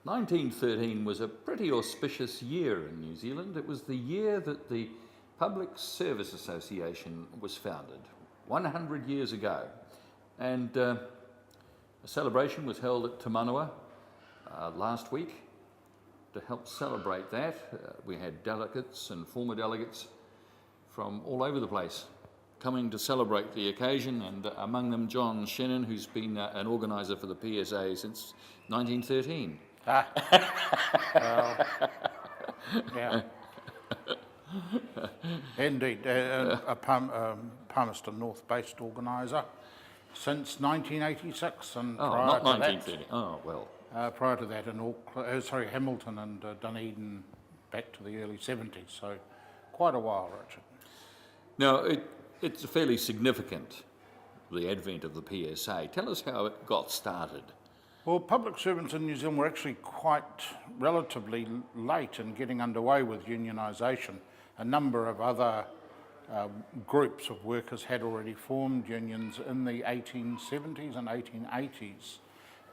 1913 was a pretty auspicious year in New Zealand. It was the year that the Public Service Association was founded, 100 years ago. And a celebration was held at Te Manua last week to help celebrate that. We had delegates and former delegates from all over the place coming to celebrate the occasion, and among them John Shannon, who's been an organiser for the PSA since 1913. Well, yeah. Indeed, a Palmerston North-based organiser since 1986, and Oh, prior not to 1930. Oh, well. prior to that in Hamilton and Dunedin back to the early 70s, so quite a while, Richard. Now, it's fairly significant, the advent of the PSA. Tell us how it got started. Well, public servants in New Zealand were actually quite relatively late in getting underway with unionisation. A number of other groups of workers had already formed unions in the 1870s and 1880s.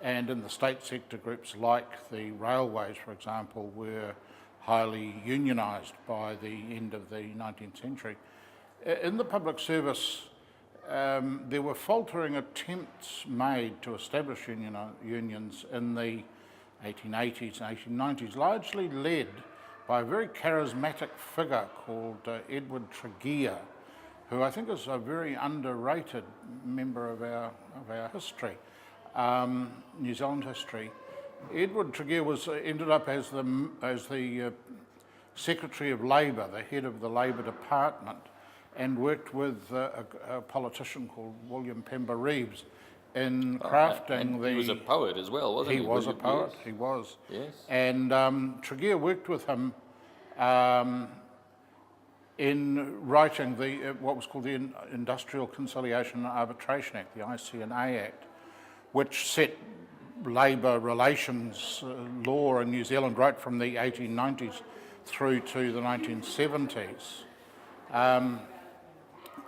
And in the state sector, groups like the railways, for example, were highly unionised by the end of the 19th century. In the public service, there were faltering attempts made to establish unions in the 1880s and 1890s, largely led by a very charismatic figure called Edward Tregear, who I think is a very underrated member of our history, New Zealand history. Edward Tregear ended up as the Secretary of Labour, the head of the Labour Department, and worked with a politician called William Pember Reeves in crafting He was a poet as well, wasn't he? He was a poet, yes. he was. Yes. And Tregear worked with him in writing what was called the Industrial Conciliation and Arbitration Act, the IC&A Act, which set labour relations law in New Zealand right from the 1890s through to the 1970s.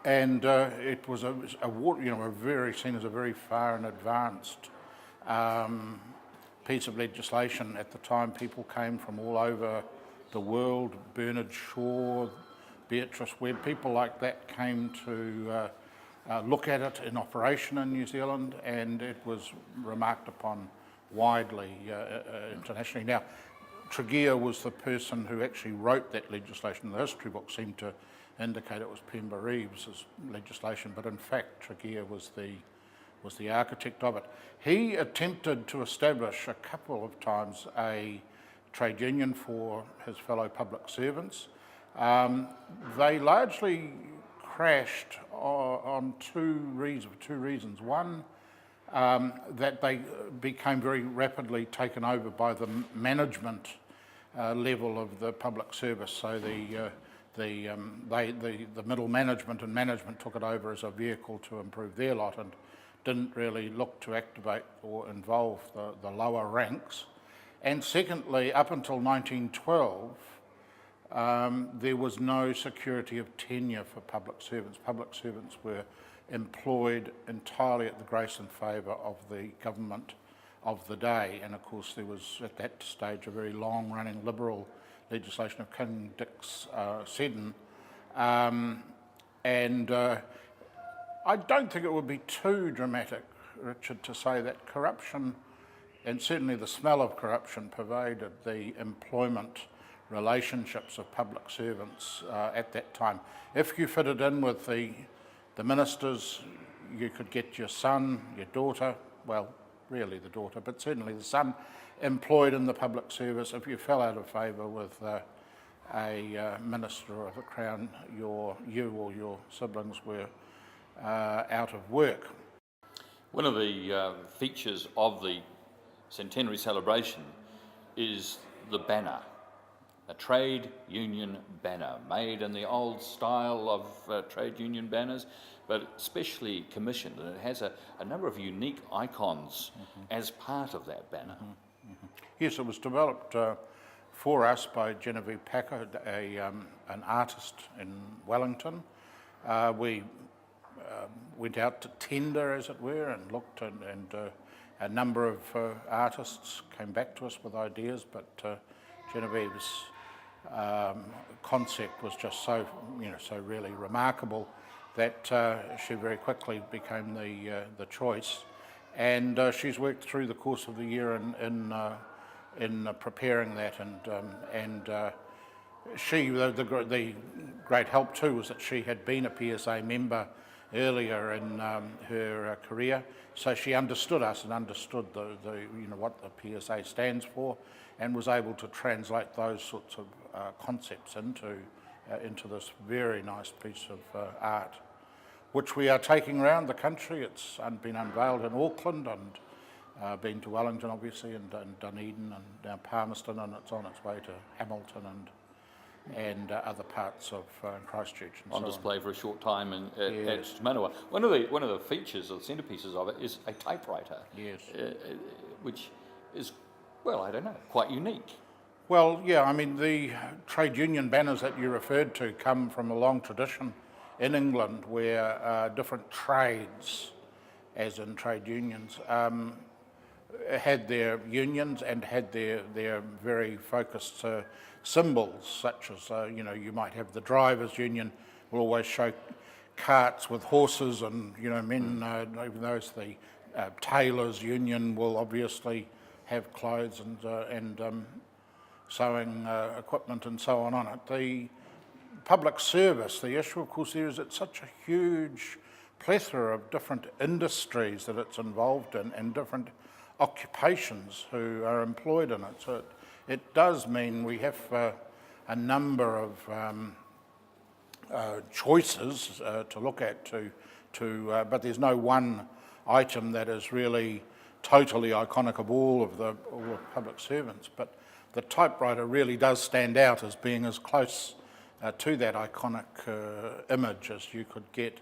And it was seen as a very far and advanced piece of legislation at the time. People came from all over the world. Bernard Shaw, Beatrice Webb, people like that came to look at it in operation in New Zealand, and it was remarked upon widely internationally. Now, Tregear was the person who actually wrote that legislation. The history book seemed to indicate it was Pember Reeves' legislation, but in fact Tregear was the architect of it. He attempted to establish a couple of times a trade union for his fellow public servants. They largely crashed on two reasons. One, that they became very rapidly taken over by the management level of the public service, so the middle management and management took it over as a vehicle to improve their lot and didn't really look to activate or involve the lower ranks. And secondly, up until 1912, there was no security of tenure for public servants. Public servants were employed entirely at the grace and favour of the government of the day, and of course there was at that stage a very long-running liberal legislation of King Dick's Seddon, and I don't think it would be too dramatic, Richard, to say that corruption, and certainly the smell of corruption, pervaded the employment relationships of public servants at that time. If you fitted in with the ministers, you could get your son, your daughter, well, really the daughter, but certainly the son, employed in the public service. If you fell out of favour with a minister of the Crown, you or your siblings were out of work. One of the features of the centenary celebration is the banner, a trade union banner made in the old style of trade union banners, but specially commissioned, and it has a number of unique icons as part of that banner. Yes, it was developed for us by Genevieve Packer, an artist in Wellington. We went out to tender, as it were, and looked and a number of artists came back to us with ideas, but Genevieve's concept was just so really remarkable that she very quickly became the choice, and she's worked through the course of the year in preparing that, and she the great help too was that she had been a PSA member earlier in her career, so she understood us and understood what the PSA stands for, and was able to translate those sorts of concepts into this very nice piece of art, which we are taking around the country. It's been unveiled in Auckland and been to Wellington, obviously, and Dunedin and now Palmerston, and it's on its way to Hamilton and other parts of Christchurch and on so display for a short time at Yes. Manawa. One of the features or centerpieces of it is a typewriter, Yes. which is, well, I don't know, quite unique. Well, yeah, I mean, the trade union banners that you referred to come from a long tradition in England where different trades, as in trade unions, had their unions and had their very focused symbols, such as, you might have the drivers' union will always show carts with horses and, men, even those, the tailors' union will obviously have clothes and sewing equipment and so on it. The public service, the issue, of course, there is it's such a huge plethora of different industries that it's involved in and different occupations who are employed in it. So it does mean we have a number of choices to look at, but there's no one item that is really totally iconic of all of public servants. But the typewriter really does stand out as being as close to that iconic image as you could get.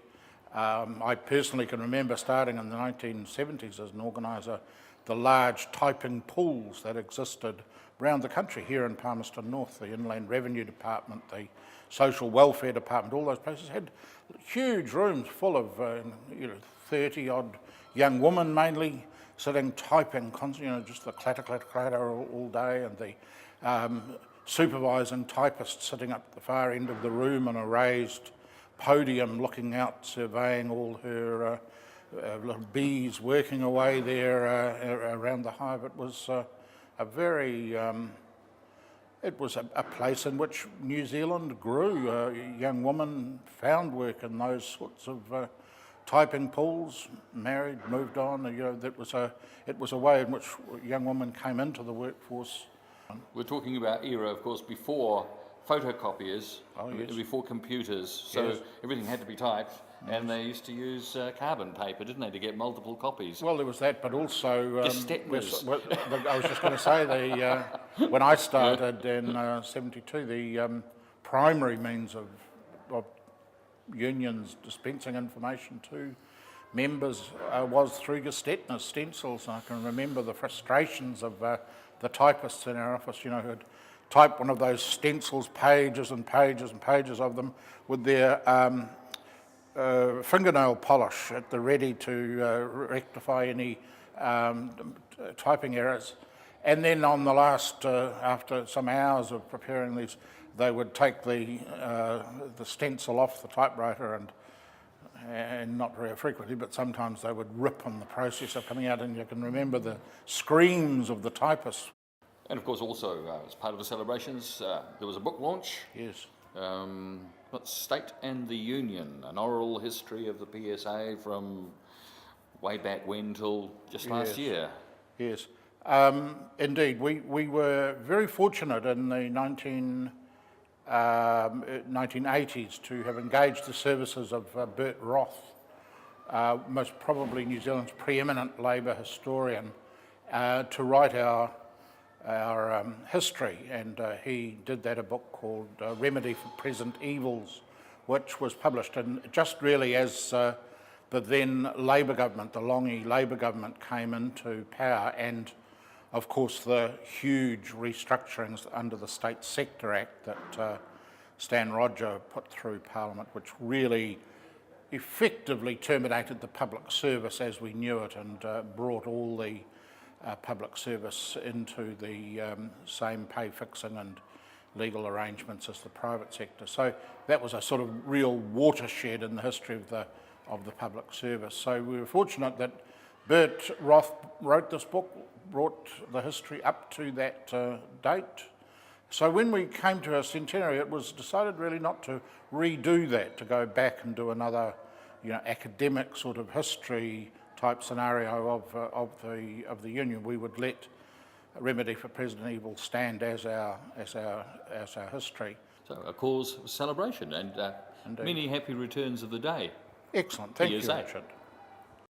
I personally can remember starting in the 1970s as an organiser, the large typing pools that existed around the country. Here in Palmerston North, the Inland Revenue Department, the Social Welfare Department, all those places had huge rooms full of 30-odd young women mainly, sitting typing, just the clatter, clatter, clatter all day, and the supervising typist sitting up the far end of the room on a raised podium looking out, surveying all her little bees working away there around the hive. It was it was a place in which New Zealand grew. Young women found work in those sorts of typing pools, married, moved on. It was a way in which young women came into the workforce. We're talking about era, of course, before photocopiers, yes. before computers, so Yes. everything had to be typed, and they used to use carbon paper, didn't they, to get multiple copies? Well, there was that, but also I was just going to say when I started in '72, the primary means of unions dispensing information to members was through Gestetner stencils. And I can remember the frustrations of the typists in our office, who'd type one of those stencils, pages and pages and pages of them, with their fingernail polish at the ready to rectify any typing errors. And then on the last, after some hours of preparing these, they would take the stencil off the typewriter and not very frequently, but sometimes they would rip on the process of coming out, and you can remember the screams of the typists. And of course, also as part of the celebrations, there was a book launch. Yes. State and the Union, an oral history of the PSA from way back when till just last year. Yes. Indeed, we were very fortunate in the 1980s to have engaged the services of Bert Roth, most probably New Zealand's preeminent Labour historian, to write our history, and he did that, a book called Remedy for Present Evils, which was published, and just really as the then Labour government, the Longy Labour government, came into power, and of course the huge restructurings under the State Sector Act that Stan Rodger put through Parliament, which really effectively terminated the public service as we knew it and brought all the public service into the same pay fixing and legal arrangements as the private sector. So that was a sort of real watershed in the history of the public service. So we were fortunate that Bert Roth wrote this book, brought the history up to that date. So when we came to our centenary, it was decided really not to redo that, to go back and do another, academic sort of history type scenario of the Union. We would let Remedy for President Evil stand as our history. So a cause for celebration and many happy returns of the day. Excellent, thank you, PSA. Richard.